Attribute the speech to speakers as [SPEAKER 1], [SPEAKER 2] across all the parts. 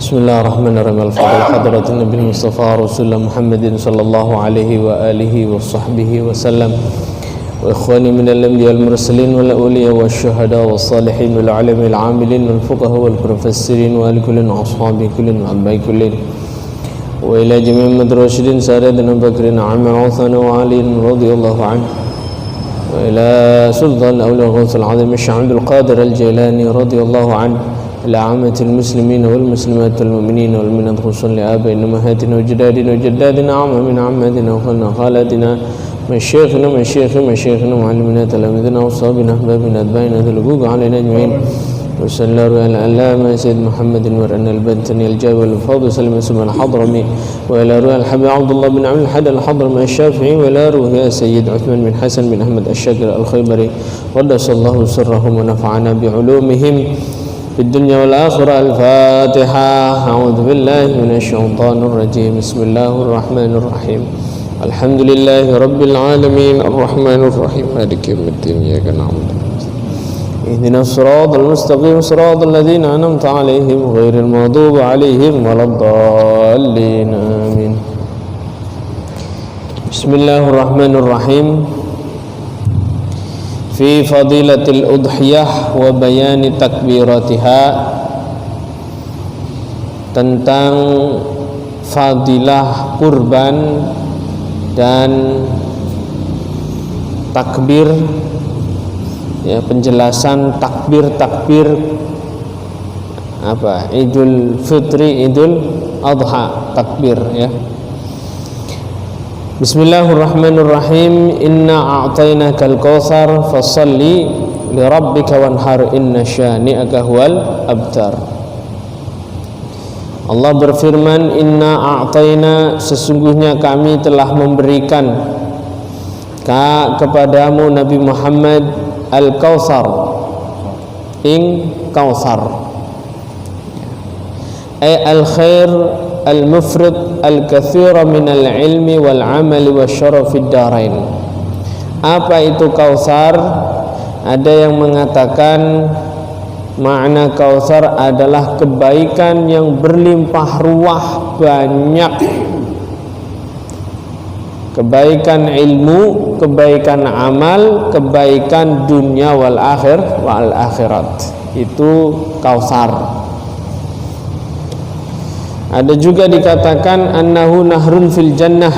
[SPEAKER 1] Bismillahirrahmanirrahim. Al-Fadhil hadratin Nabi Mustafa Rasulullah Muhammadin sallallahu alaihi wa alihi wa sahbihi wa sallam wa ikhwani minal anbiya wal mursalin wal awliya wasyuhada was salihin wal ulama al amilin wal fuqaha wal mufassirin wa kullin ashabi kullin wa abai kullin wa ila jami'il madrasyidin sadatana Bakrin Amir Uthman wa Ali radhiyallahu anhu wa ila sultan awliya ghawthul azim Syekh Abdul Qadir Al-Jailani radhiyallahu anhu لعامة المسلمين والمسلمات والمؤمنين والمؤمنات خصوصا لآبائنا وأمهاتنا وجدادنا وجدادنا عمامنا عماتنا وخالنا وخالاتنا مشايخنا ومعلمنا تلاميذنا وأصحابنا أحبابنا أتباعنا ذي الحقوق علينا أجمعين وصلى الله على العلامة سيد محمد ورأنا البنتني الجابر والفاضل سلم اسم الحضرمي وإلى روح الحبيب عبد الله بن عبد الحد الحضرمي الشافعي وإلى روح سيد عثمان بن حسن بن أحمد الشاكر الخيبري قدس الله سرهم ونفعنا بعلومهم في الدنيا والآخرة. الفاتحة. أعوذ بالله من الشيطان الرجيم. بسم الله الرحمن الرحيم. الحمد لله رب العالمين الرحمن الرحيم مالك يوم الدين إياك نعبد اهدنا الصراط المستقيم صراط الذين أنعمت عليهم غير المغضوب عليهم ولا الضالين آمين. بسم الله الرحمن الرحيم. Fi fadilatil udhiyah wa bayani takbiratiha, tentang fadilah kurban dan takbir, ya, penjelasan takbir apa Idul Fitri, Idul Adha, takbir, ya. Bismillahirrahmanirrahim. Inna a'tainakal kautsar fashalli li rabbika wanhar inna syani'aka huwal abtar. Allah berfirman, inna a'taina, sesungguhnya kami telah memberikan kepadamu Nabi Muhammad al-kautsar, ing kautsar, ay al-khair al-mufrid al-kathira minal ilmi wal amali wa syarafid darain. Apa itu kautsar? Ada yang mengatakan makna kautsar adalah kebaikan yang berlimpah ruah, banyak kebaikan ilmu, kebaikan amal, kebaikan dunia wal akhirat. Itu kautsar. Ada juga dikatakan annahu nahrun fil jannah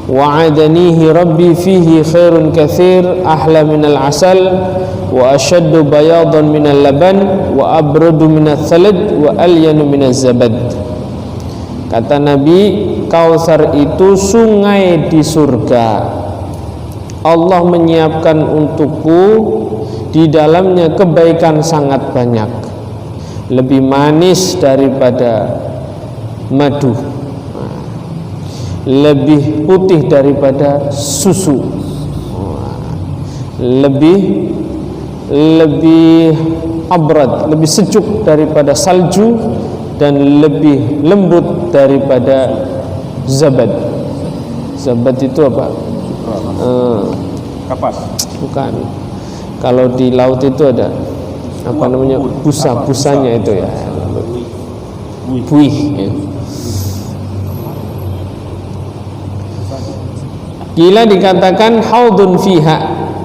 [SPEAKER 1] wa'adanihi rabbi fihi khairun katsir ahla minal asal wa ashaddu bayadan minal laban wa abradu minal thalaj wa alyanu minaz zabad. Kata Nabi, Kautsar itu sungai di surga. Allah menyiapkan untukku di dalamnya kebaikan sangat banyak, lebih manis daripada madu, lebih putih daripada susu, lebih abrad, lebih sejuk daripada salju, dan lebih lembut daripada zabad. Zabad itu apa?
[SPEAKER 2] Kapas.
[SPEAKER 1] Bukan. Kalau di laut itu ada apa namanya, busanya itu, ya, buih, ya. Gila dikatakan haudun fiha,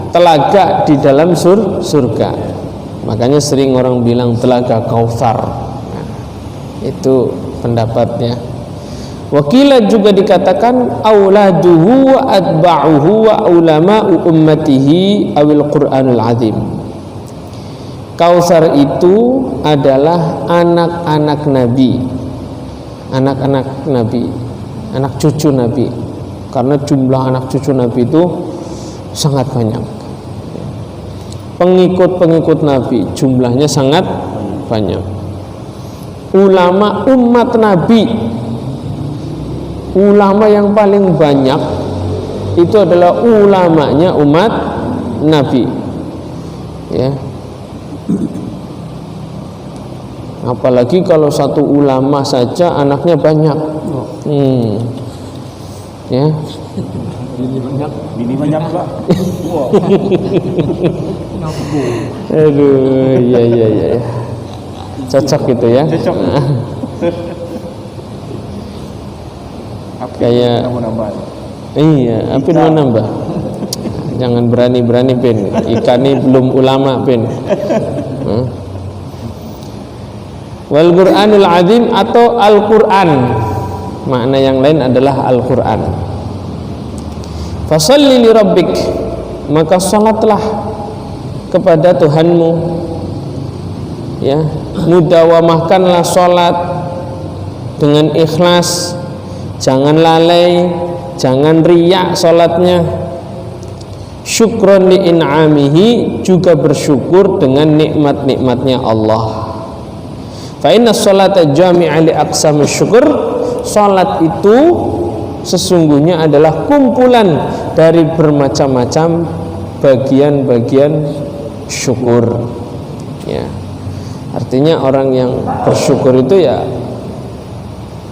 [SPEAKER 1] telaga di dalam surga. Makanya sering orang bilang telaga Kautsar. Nah, itu pendapatnya. Wakila juga dikatakan auladuhu wa atba'uhu wa ulama'u ummatihi awil Qur'anul azim. Kautsar itu adalah anak-anak Nabi, anak cucu Nabi. Karena jumlah anak cucu Nabi itu sangat banyak. Pengikut-pengikut Nabi jumlahnya sangat banyak. Ulama umat Nabi, ulama yang paling banyak itu adalah ulamanya umat Nabi, ya. Apalagi kalau satu ulama saja anaknya banyak. Ya.
[SPEAKER 2] Bini banyak Pak.
[SPEAKER 1] Aduh, iya. Cocok gitu ya.
[SPEAKER 2] Cocok.
[SPEAKER 1] Kayak iya, apin mau nambah. Jangan berani-berani pin. Ikan ini belum ulama pin. Wal Qur'anul Azim atau Al-Qur'an. Makna yang lain adalah Al-Qur'an. Fasholli li rabbik, maka salatlah kepada Tuhanmu. Ya, mudawamahkanlah salat dengan ikhlas. Jangan lalai, jangan riak salatnya. Syukron li in'amihi, juga bersyukur dengan nikmat-nikmatnya Allah. Fa inna sholata jami'a li aqsami syukur. Salat itu sesungguhnya adalah kumpulan dari bermacam-macam bagian-bagian syukur. Ya. Artinya orang yang bersyukur itu ya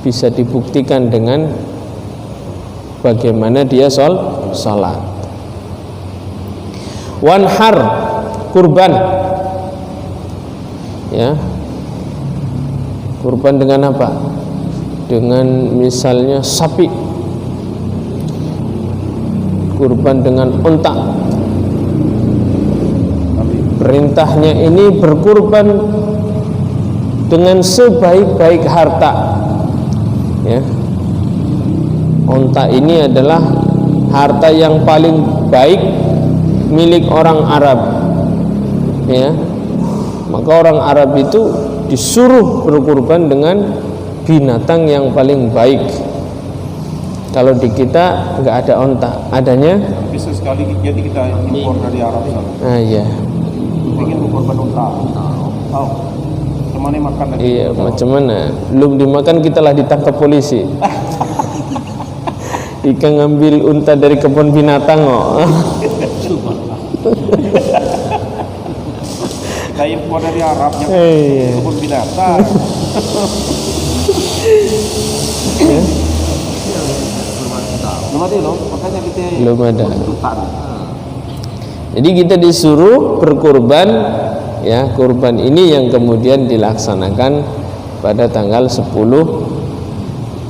[SPEAKER 1] bisa dibuktikan dengan bagaimana dia salat. Wanhar, kurban. Ya. Kurban dengan apa? Dengan misalnya sapi. Kurban dengan unta. Perintahnya ini berkurban dengan sebaik-baik harta. Ya. Unta ini adalah harta yang paling baik milik orang Arab. Ya. Maka orang Arab itu disuruh berkurban dengan binatang yang paling baik. Kalau di kita nggak ada unta, adanya
[SPEAKER 2] bisa sekali jadi kita impor dari Arab sana.
[SPEAKER 1] Ah iya.
[SPEAKER 2] Ingin berkorban unta. Tahu? Kemana makan lagi?
[SPEAKER 1] Iya, macam mana? Belum dimakan kita lah ditangkap polisi. Ika ngambil unta dari kebun binatang kok.
[SPEAKER 2] Kita impor dari Arab yang kebun binatang. Belum ada loh, makanya kita
[SPEAKER 1] belum ada. Jadi kita disuruh berkurban, ya, kurban ini yang kemudian dilaksanakan pada tanggal 10,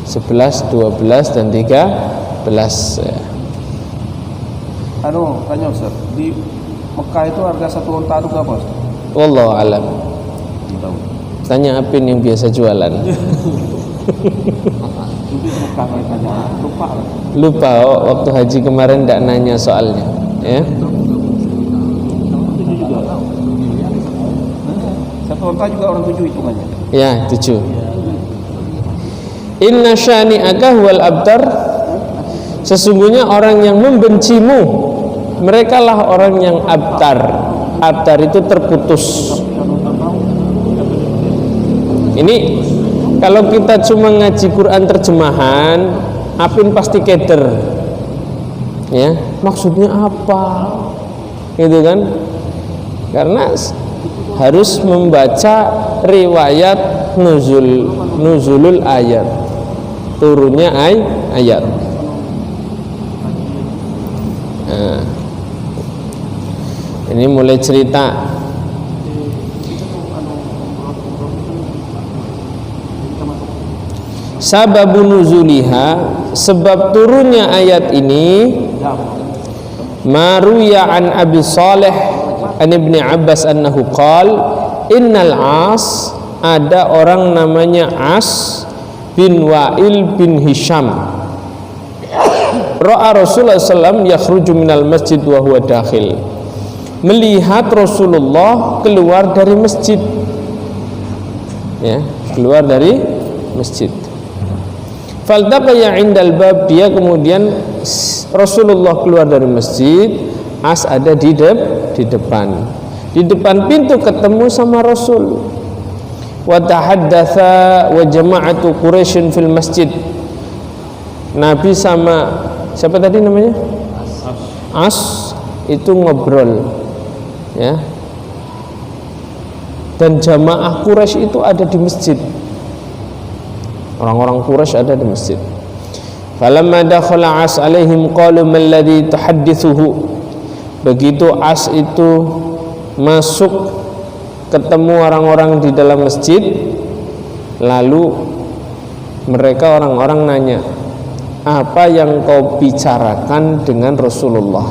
[SPEAKER 1] 11, 12 dan 13. Ya.
[SPEAKER 2] Tanya Ustaz, di Mekah itu harga satu unta itu berapa?
[SPEAKER 1] Wallahu alam. Tanya Apin yang biasa jualan. Lupa waktu haji kemarin tidak nanya soalnya, ya.
[SPEAKER 2] Satu unta juga orang 7 hitungannya.
[SPEAKER 1] Ya, 7. Inna syani'aka huwal abtar. Sesungguhnya orang yang membencimu, mereka lah orang yang abtar. Abtar itu terputus. Ini kalau kita cuma ngaji Quran terjemahan, Apin pasti keder. Ya, maksudnya apa? Gitu kan? Karena harus membaca riwayat nuzulul ayat, turunnya ayat. Nah, ini mulai cerita. Sababun nuzuliha, sebab turunnya ayat ini, maruya an Abi Saleh an Ibni Abbas annahu qal innal As, ada orang namanya As bin Wa'il bin Hisham, ra'a Rasulullah sallam yakhruju minal masjid wa huwa dakhil, melihat Rasulullah keluar dari masjid, ya, keluar dari masjid. Faltaqaya indal bab, dia kemudian Rasulullah keluar dari masjid, As ada di depan pintu ketemu sama Rasul. Wa tahaddatsa wa jama'atu Quraisy fil masjid. Nabi sama siapa tadi namanya? As itu ngobrol, ya. Dan jamaah Quraisy itu ada di masjid. Orang-orang Quraisy ada di masjid. Falamma dakhala As alaihim qalu mal ladzi tuhaddithuhu. Begitu As itu masuk ketemu orang-orang di dalam masjid, Lalu mereka orang-orang nanya, apa yang kau bicarakan dengan Rasulullah?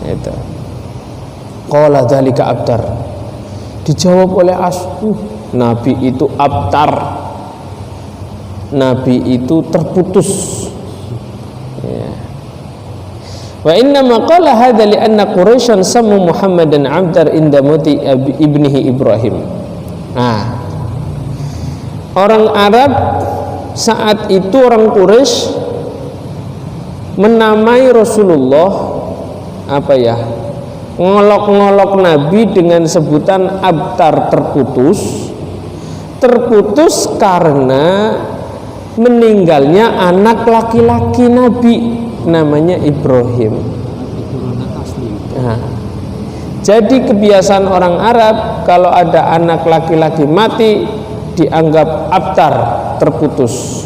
[SPEAKER 1] Itu. Qala dzalika abtar. Dijawab oleh Nabi itu abtar. Nabi itu terputus. Ya. Wa inna ma qala hadza li anna Quraisyan sammu Muhammadan abtar inda mauti ibnihi Ibrahim. Nah, orang Arab saat itu, orang Quraisy menamai Rasulullah apa ya? Ngolok-ngolok Nabi dengan sebutan abtar, terputus. Terputus karena meninggalnya anak laki-laki Nabi, namanya Ibrahim. Nah, jadi kebiasaan orang Arab kalau ada anak laki-laki mati dianggap abtar, terputus.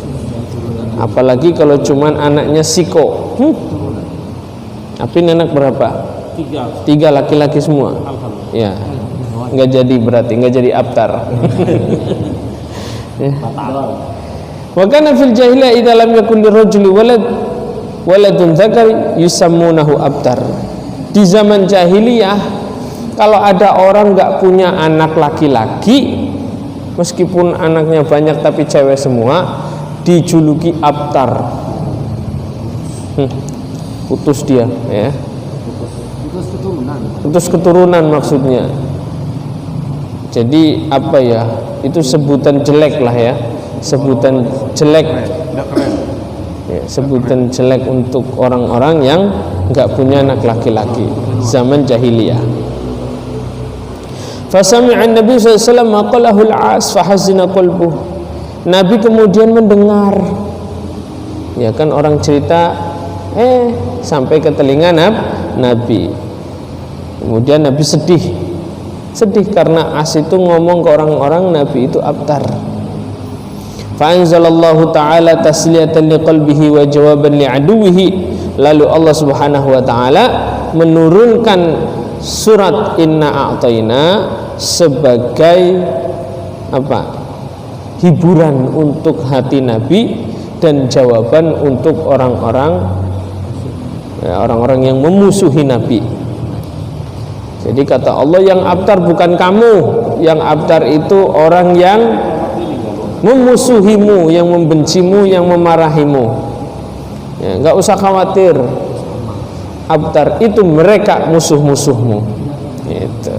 [SPEAKER 1] Apalagi kalau cuman anaknya siko. Tapi ini anak berapa? 3 laki-laki semua. Ya, nggak jadi, berarti nggak jadi abtar. Wa kana fil jahiliyah idza lam yakun lirajuli waladun dzakar yusammunahu abtar. Di zaman jahiliyah kalau ada orang nggak punya anak laki-laki, meskipun anaknya banyak tapi cewek semua, dijuluki abtar. Putus dia, ya. Putus keturunan maksudnya. Jadi apa ya? Itu sebutan jelek lah ya. Sebutan jelek. Ya, sebutan jelek untuk orang-orang yang nggak punya anak laki-laki zaman jahiliyah. Fasami'a Nabi sallallahu alaihi wasallam qalahu al-'as fahazina qalbuh. Nabi kemudian mendengar, ya kan, orang cerita sampai ke telinga Nabi. Kemudian Nabi sedih karena As itu ngomong ke orang-orang Nabi itu abtar. Fa anzalallahu ta'ala tasliyatan liqalbihi wa jawaban li'aduwihi. Lalu Allah Subhanahu wa taala menurunkan surat Inna A'tayna sebagai apa? Hiburan untuk hati Nabi dan jawaban untuk orang-orang yang memusuhi Nabi. Jadi kata Allah, yang abtar bukan kamu, yang abtar itu orang yang memusuhimu, yang membencimu, yang memarahimu. Ya, nggak usah khawatir, abtar itu mereka musuh-musuhmu. Gitu.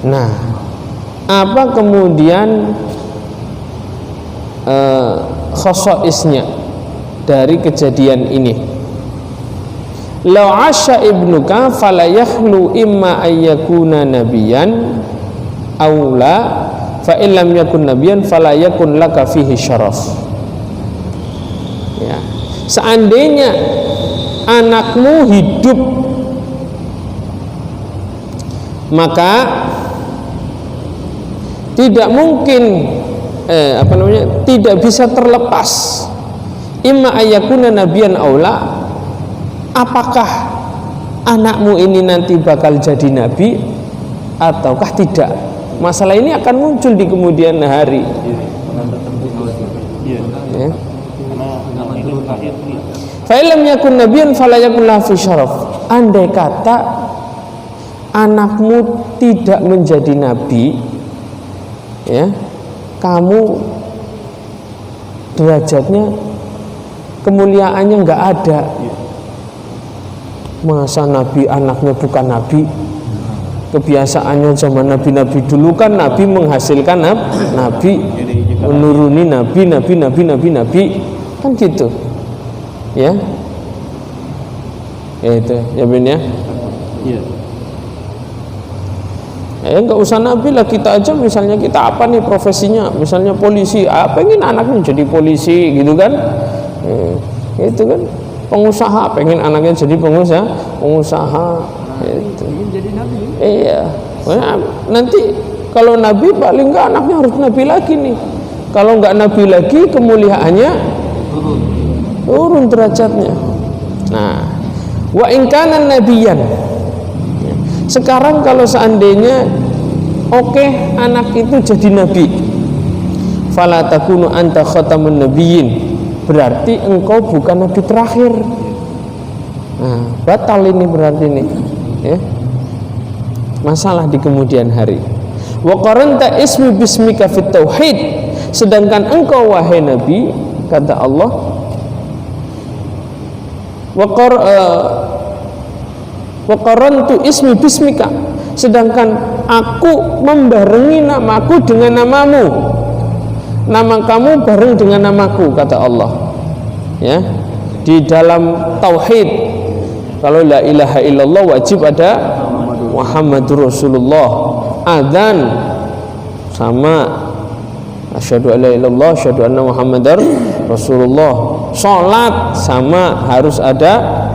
[SPEAKER 1] Nah, apa kemudian khosoisnya dari kejadian ini? Law asya ibnuka fala yakhlu imma ayyakuna nabiyan aula fa illam yakun nabiyan fala yakun laka fihi syaraf. Ya. Seandainya anakmu hidup, maka tidak mungkin tidak bisa terlepas imma ayyakuna nabiyan aula, apakah anakmu ini nanti bakal jadi nabi ataukah tidak. Masalah ini akan muncul di kemudian hari. Ya. Fa illam yakun nabiyyan fala yakun lahu syaraf. Andai kata anakmu tidak menjadi nabi, ya, kamu derajatnya, kemuliaannya nggak ada. Masa nabi anaknya bukan nabi? Kebiasaannya zaman nabi-nabi dulu kan nabi menghasilkan nabi, menuruni nabi kan gitu, ya. Ya itu, ya Ben ya. Nggak usah nabi lah, kita aja misalnya, kita apa nih profesinya, misalnya polisi, pengen anaknya jadi polisi gitu kan, itu kan. Pengusaha, pengen anaknya jadi pengusaha itu. Jadi nabi. Iya. Nanti kalau nabi paling enggak anaknya harus nabi lagi nih. Kalau enggak nabi lagi, kemuliaannya turun derajatnya. Nah, wa in kana nabiyan. Sekarang kalau seandainya oke, anak itu jadi nabi. Fala takunu anta khatamun nabiyyin, berarti engkau bukan nabi terakhir. Nah, batal ini berarti ini, ya. Masalah di kemudian hari. Wa qaranta ismi bismika fit tauhid, sedangkan engkau wahai nabi, kata Allah, wa qarantu ismi bismika, sedangkan aku membarengi namaku dengan namamu, nama kamu bareng dengan namaku, kata Allah, ya. Di dalam tauhid, kalau la ilaha illallah wajib ada Muhammadur Rasulullah. Adzan sama asyhadu alla ilaha illallah, asyhadu anna Muhammadar Rasulullah. Salat sama harus ada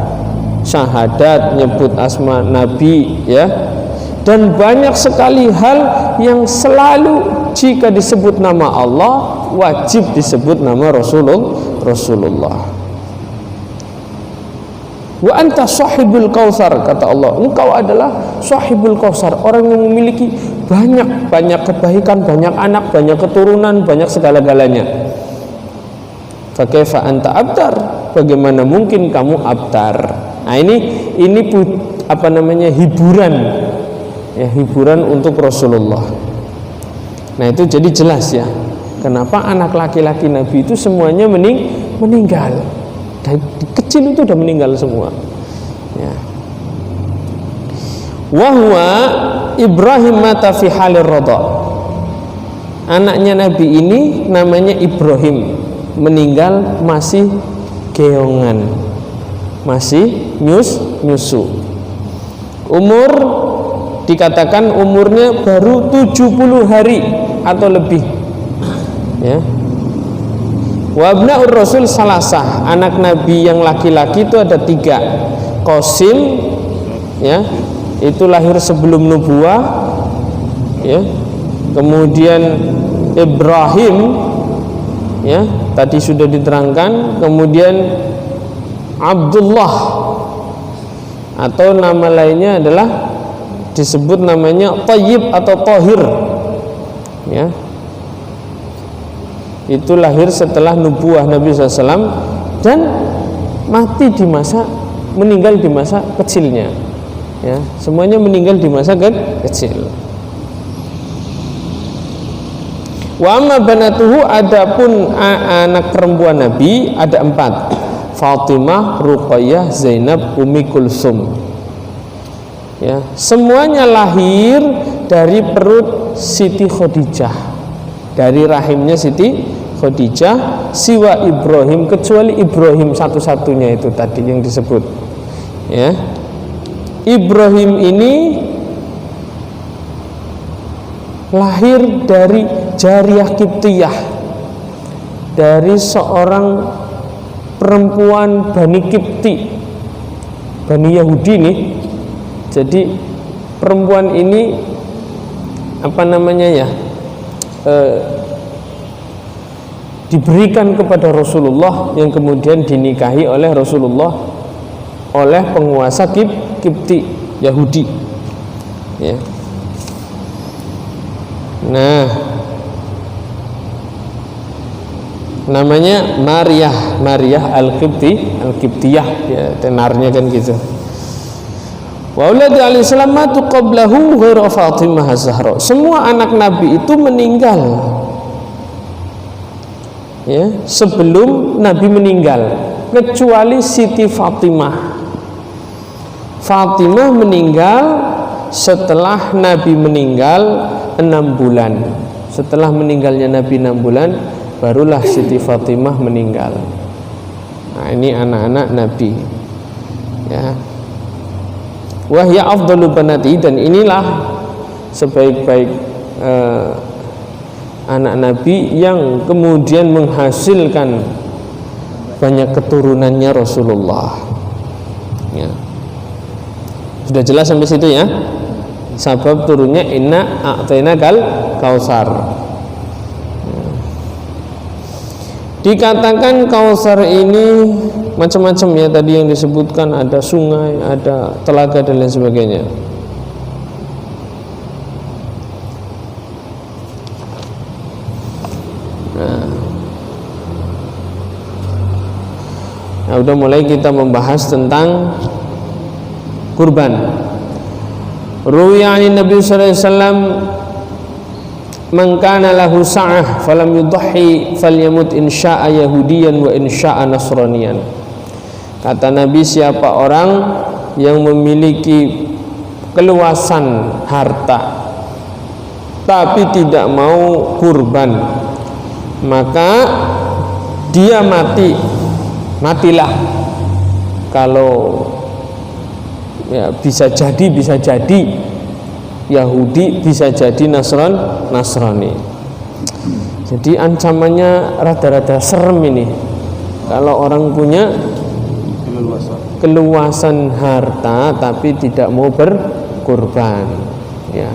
[SPEAKER 1] syahadat, nyebut asma nabi, ya. Dan banyak sekali hal yang selalu jika disebut nama Allah wajib disebut nama Rasulullah. Wa anta sahibul kautsar, kata Allah, engkau adalah sahibul kautsar, orang yang memiliki banyak kebaikan, banyak anak, banyak keturunan, banyak segala-galanya. Fa kaifa anta abtar, bagaimana mungkin kamu abtar? Nah, ini apa namanya, hiburan, ya, hiburan untuk Rasulullah. Nah, itu jadi jelas, ya, kenapa anak laki-laki Nabi itu semuanya meninggal. Dari kecil itu udah meninggal semua, ya. Wahwa Ibrahim mata fi halir radha, anaknya Nabi ini namanya Ibrahim, meninggal masih geongan, masih nyusu. Umur dikatakan umurnya baru 70 hari atau lebih, ya. Wa abnaur Rasul salasah, anak Nabi yang laki-laki itu ada 3. Qasim, ya, itu lahir sebelum nubuah, ya. Kemudian Ibrahim, ya, tadi sudah diterangkan. Kemudian Abdullah, atau nama lainnya adalah disebut namanya Thayyib atau Thahir, ya. Itu lahir setelah nubuah Nabi SAW dan meninggal di masa kecilnya, ya. Semuanya meninggal di masa kecil. Wa amma banatuhu, adapun anak perempuan Nabi ada 4. Fatimah, Ruqayyah, Zainab, Ummi Kulsum, ya. Semuanya lahir dari perut Siti Khadijah, dari rahimnya Siti Khadijah, siwa Ibrahim, kecuali Ibrahim satu-satunya itu tadi yang disebut, ya. Ibrahim ini lahir dari jariyah Qibtiyah, dari seorang perempuan Bani Qibti, Bani Yahudi nih. Jadi perempuan ini apa namanya, ya, diberikan kepada Rasulullah, yang kemudian dinikahi oleh Rasulullah oleh penguasa Qibti, Yahudi, ya. Nah, namanya Maryah Al-Qibtiyah, ya, tenarnya kan gitu. Wa uladi alaihissalam matu qablahu ghairu Fatimah Az-Zahra. Semua anak Nabi itu meninggal, ya, sebelum Nabi meninggal, kecuali Siti Fatimah. Fatimah meninggal setelah Nabi meninggal 6 bulan. Setelah meninggalnya Nabi 6 bulan, barulah Siti Fatimah meninggal. Nah, ini anak-anak Nabi, ya. Wahya afdalu banati, dan inilah sebaik-baik anak Nabi yang kemudian menghasilkan banyak keturunannya Rasulullah, ya. Sudah jelas sampai situ, ya. Sebab turunnya inna a'tainakal kautsar. Dikatakan Kautsar ini macam-macam, ya, tadi yang disebutkan ada sungai, ada telaga dan lain sebagainya. Nah, udah mulai kita membahas tentang kurban. Ruwiya 'an Nabi sallallahu alaihi wasallam man kana lahu sa'ah falam yudhi falyamut in syaa yahudiyan wa in syaa nasraniyan. Kata Nabi, siapa orang yang memiliki keluasan harta tapi tidak mau kurban, maka dia matilah. Kalau ya bisa jadi Yahudi, bisa jadi Nasrani. Jadi ancamannya rada-rada serem ini kalau orang punya keluasan harta tapi tidak mau berkurban, ya.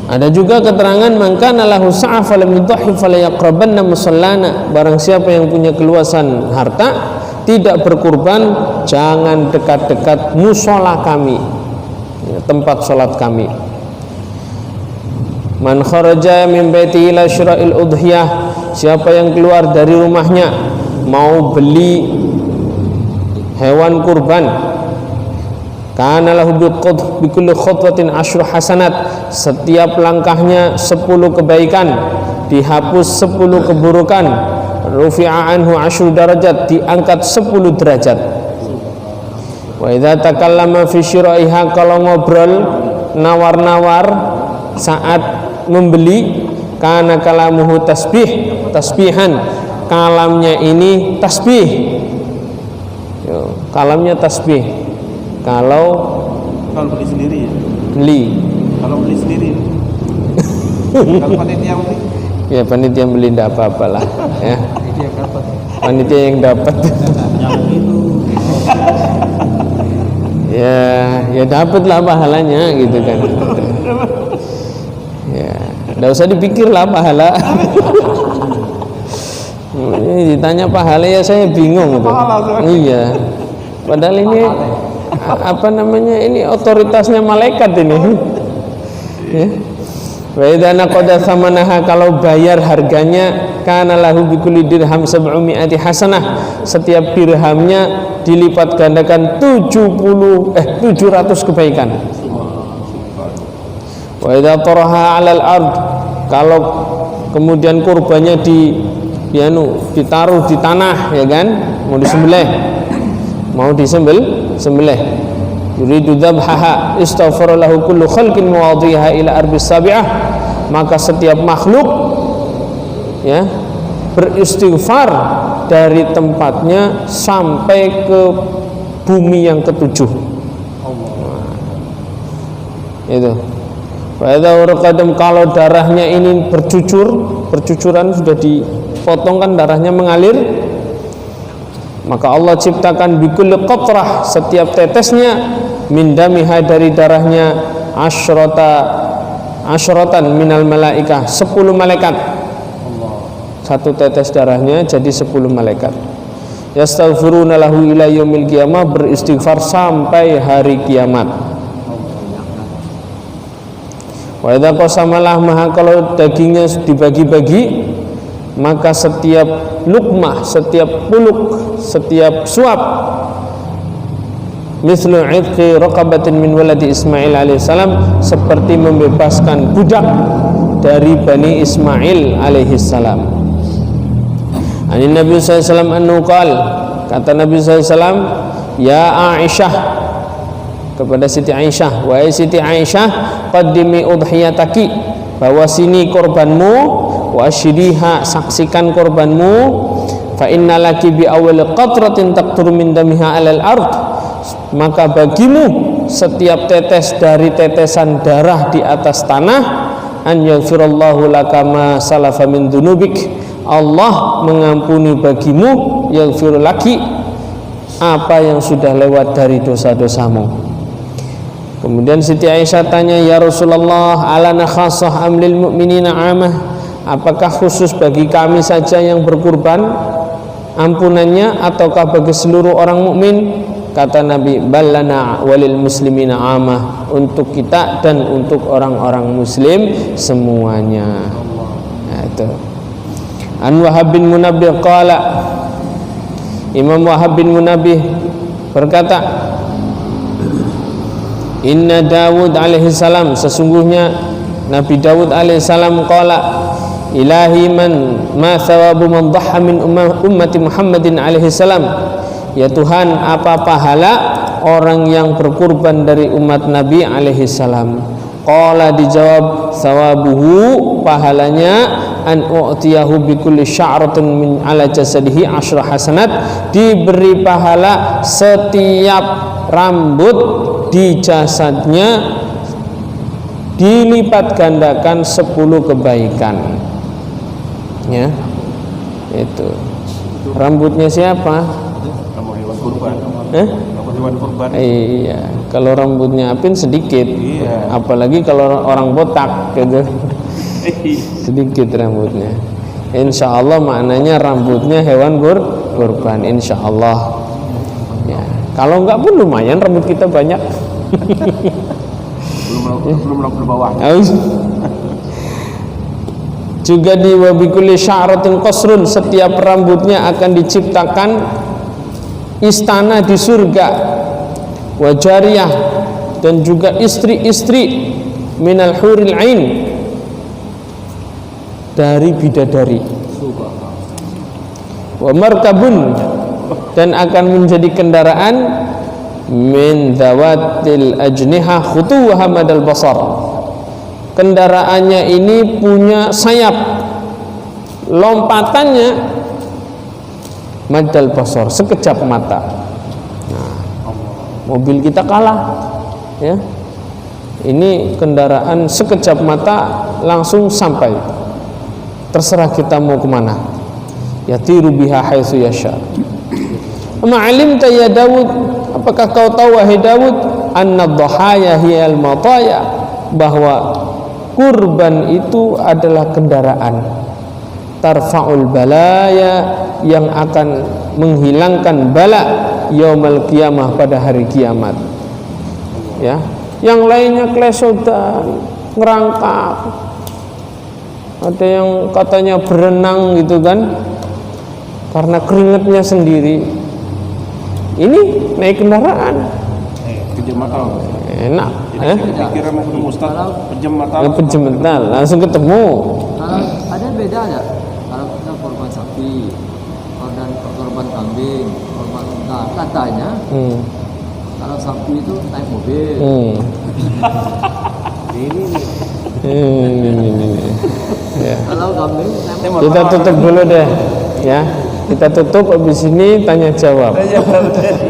[SPEAKER 1] Ada juga keterangan maka lahu sa'a falam yudhi falayaqrabanna musallana. Barang siapa yang punya keluasan harta tidak berkurban, jangan dekat-dekat musola kami, ya, tempat sholat kami. Man kharaja min baiti ila syira'il udhiyah, siapa yang keluar dari rumahnya mau beli hewan kurban, kana lahu bi kulli khutwatin asyru hasanat, setiap langkahnya 10 kebaikan, dihapus 10 keburukan, rufi'a anhu asyru darajat, diangkat 10 derajat. Wa idza takallama fi syira'iha, kalau ngobrol nawar-nawar saat membeli, kana kalamuhu tasbihan, kalamnya ini tasbih. Kalamnya tasbih. Kalau
[SPEAKER 2] beli sendiri ya?
[SPEAKER 1] Beli.
[SPEAKER 2] Kalau beli sendiri. Kalau panitia beli?
[SPEAKER 1] Ya panitia beli tidak apa-apalah, ya. Panitia yang dapat.
[SPEAKER 2] Jangan gitu.
[SPEAKER 1] Ya dapatlah pahalanya gitu kan. Ya, tidak usah dipikirlah pahala. Ini ditanya pahala ya saya bingung tuh. Iya. Padahal ini apa namanya, ini otoritasnya malaikat ini. Ya. Wa idza naqada thamanaha, kalau bayar harganya, kana lahu bi kulli dirham 700 hasanah, setiap dirhamnya dilipat gandakan 700 kebaikan. Wa idza taraha 'alal ard, kalau kemudian kurbannya ditaruh di tanah, ya kan, mau disembelih, yuridu dzabhaha istaghfara lahu kullu khalqin mawadhiha ila arbis sabi'ah, maka setiap makhluk, ya, beristighfar dari tempatnya sampai ke bumi yang ketujuh. Itu. Pada urqadam, kalau darahnya ini bercucuran, sudah dipotongkan, darahnya mengalir, maka Allah ciptakan bikulli qatrah, setiap tetesnya, min damiha, dari darahnya, asyratan minal malaikah, 10 malaikat. Satu tetes darahnya jadi 10 malaikat. Yastaghfiruna lahu ila yaumil qiyamah, beristighfar sampai hari kiamat. Wa idza qasamalah, maha, kalau dagingnya dibagi-bagi, maka setiap lukmah, setiap puluk, setiap suap, mislu idqi raqabatin min waladi Ismail alaihissalam, seperti membebaskan budak dari Bani Ismail alaihissalam. Ani Nabi SAW an-nuqal, kata Nabi SAW, ya Aisyah, kepada Siti Aisyah, wahai Siti Aisyah, qaddimi udhiyataki, bawa sini korbanmu, wa asyriha, saksikan korbanmu, fa inna laki bi awwal qatratin taqtur min damiha 'alal ard, maka bagimu setiap tetes dari tetesan darah di atas tanah, an yaghfirallahu laka ma salafa min dzunubik, Allah mengampuni bagimu, yaghfir laki, apa yang sudah lewat dari dosa-dosamu. Kemudian Siti Aisyah tanya, ya Rasulullah, alana khassah am lil mu'minina 'amah, apakah khusus bagi kami saja yang berkurban ampunannya, ataukah bagi seluruh orang mukmin? Kata Nabi, ballana walil muslimina 'amah, untuk kita dan untuk orang-orang muslim semuanya. Nah, itu. An Wahab bin Munabbih qala, Imam Wahab bin Munabbih berkata, Inna Dawud alaihi salam, sesungguhnya Nabi Dawud alaihi salam qala, Ilahi ma thawabu man dhaha min ummati Muhammadin alaihi salam, ya Tuhan, apa pahala orang yang berkurban dari umat Nabi alaihi salam. Qala, dijawab, thawabuhu, pahalanya, an u'tiyahu bi kulli sya'ratin min ala jasadihi asyra hasanat, diberi pahala setiap rambut di jasadnya dilipat gandakan 10 kebaikan. Ya, itu rambutnya siapa?
[SPEAKER 2] Kamu hewan kurban. Kamu hewan kurban.
[SPEAKER 1] Iya, kalau rambutnya Apin sedikit,
[SPEAKER 2] Iya.
[SPEAKER 1] apalagi kalau orang botak gitu, sedikit rambutnya. Insya Allah maknanya rambutnya hewan kurban, insya Allah. Ya, kalau enggak pun lumayan rambut kita banyak.
[SPEAKER 2] belum bawah.
[SPEAKER 1] Juga di wabikuli sya'ratin qasrun, setiap rambutnya akan diciptakan istana di surga, wajariyah, dan juga istri-istri minal huril ain, dari bidadari, wa markabun, dan akan menjadi kendaraan min dhawatil ajniha khutuwaha madal basar, kendaraannya ini punya sayap, lompatannya madal basar, sekejap mata. Nah, mobil kita kalah, ya. Ini kendaraan sekejap mata langsung sampai. Terserah kita mau kemana. Yatiru biha haitsu yasha. Ma'alimta ya Dawud, apakah kau tahu wahai Dawud, anna dhahaya hiyal mataya, bahwa kurban itu adalah kendaraan, tarfa'ul balaya, yang akan menghilangkan bala, yaumal qiyamah, pada hari kiamat. Ya, yang lainnya klesotan, ngerangkak, ada yang katanya berenang gitu kan, karena keringatnya sendiri. Ini naik kendaraan,
[SPEAKER 2] Kejam mata.
[SPEAKER 1] enak,
[SPEAKER 2] Pikiran mau ketemu Ustaz, pejam mata.
[SPEAKER 1] Pejam mata, langsung ketemu.
[SPEAKER 3] Ada beda ada kalau kita korban sapi, korban kambing, korban unta, katanya kalau sapi itu naik mobil.
[SPEAKER 2] Ini
[SPEAKER 1] Ya.
[SPEAKER 3] Kalau kambing naik
[SPEAKER 1] Kita tutup dulu deh, ya. Kita tutup, habis ini tanya jawab.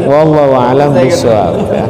[SPEAKER 1] Wallahu a'lam bishawab. Ya.